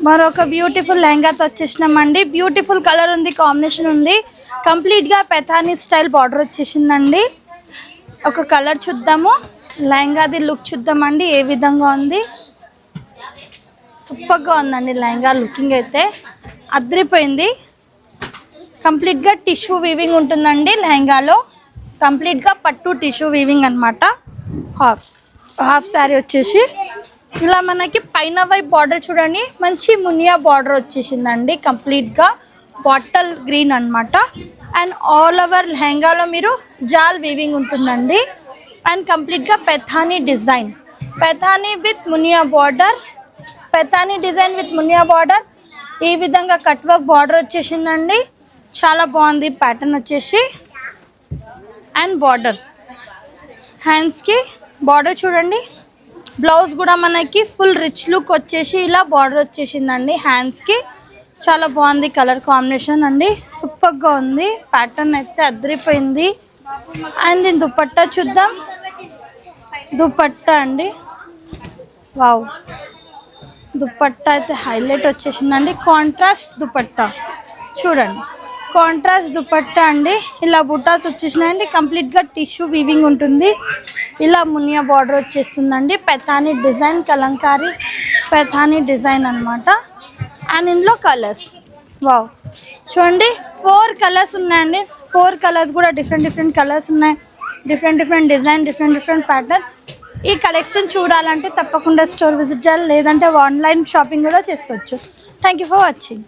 మరొక beautiful లెహంగాతో వచ్చేసినామండి. Beautiful colour ఉంది, combination ఉంది. కంప్లీట్గా పెథానీ స్టైల్ బార్డర్ వచ్చేసిందండి. ఒక కలర్ చూద్దాము, లెహంగాది లుక్ చూద్దామండి ఏ విధంగా ఉంది. సూపర్గా ఉందండి లెహంగా లుకింగ్ అయితే అదిరిపోయింది. కంప్లీట్గా టిష్యూ వీవింగ్ ఉంటుందండి లెహంగాలో. కంప్లీట్గా పట్టు టిష్యూ వీవింగ్ అనమాట. హాఫ్ శారీ వచ్చేసి ఇలా మనకి పైన వైపు బార్డర్ చూడండి, మంచి మునియా బార్డర్ వచ్చేసిందండి. కంప్లీట్గా బాటల్ గ్రీన్ అనమాట. అండ్ ఆల్ ఓవర్ లెహంగాలో మీరు జాల్ వీవింగ్ ఉంటుందండి. అండ్ కంప్లీట్గా Paithani design, Paithani with Muniya border, Paithani design with Muniya border. ఈ విధంగా కట్ వర్క్ బార్డర్ వచ్చేసిందండి. చాలా బాగుంది ప్యాటర్న్ వచ్చేసి. అండ్ బార్డర్ హ్యాండ్స్కి బార్డర్ చూడండి. బ్లౌజ్ కూడా మనకి ఫుల్ రిచ్ లుక్ వచ్చేసి ఇలా బార్డర్ వచ్చేసిందండి హ్యాండ్స్కి. చాలా బాగుంది కలర్ కాంబినేషన్ అండి, సూపర్గా ఉంది. ప్యాటర్న్ అయితే అదిరిపోయింది. అండ్ దీని దుపట్టా చూద్దాం. దుపట్టా అండి, వావ్, దుపట్టా అయితే హైలైట్ వచ్చేసిందండి. కాంట్రాస్ట్ దుపట్టా చూడండి, కాంట్రాస్ట్ దుపట్టా అండి. ఇలా బుటాస్ వచ్చేసినాయండి. కంప్లీట్గా టిష్యూ వీవింగ్ ఉంటుంది. ఇలా మునియా బార్డర్ వచ్చేస్తుందండి. పెథానీ డిజైన్, కలంకారీ పెథానీ డిజైన్ అనమాట. అండ్ ఇందులో కలర్స్, వావ్ చూడండి 4 కలర్స్ ఉన్నాయండి. 4 కలర్స్ కూడా డిఫరెంట్ కలర్స్ ఉన్నాయి. Different design, different pattern. ఈ కలెక్షన్ చూడాలంటే తప్పకుండా స్టోర్ విజిట్ చేయాలి, లేదంటే ఆన్లైన్ షాపింగ్ కూడా చేసుకోవచ్చు. Thank you for watching.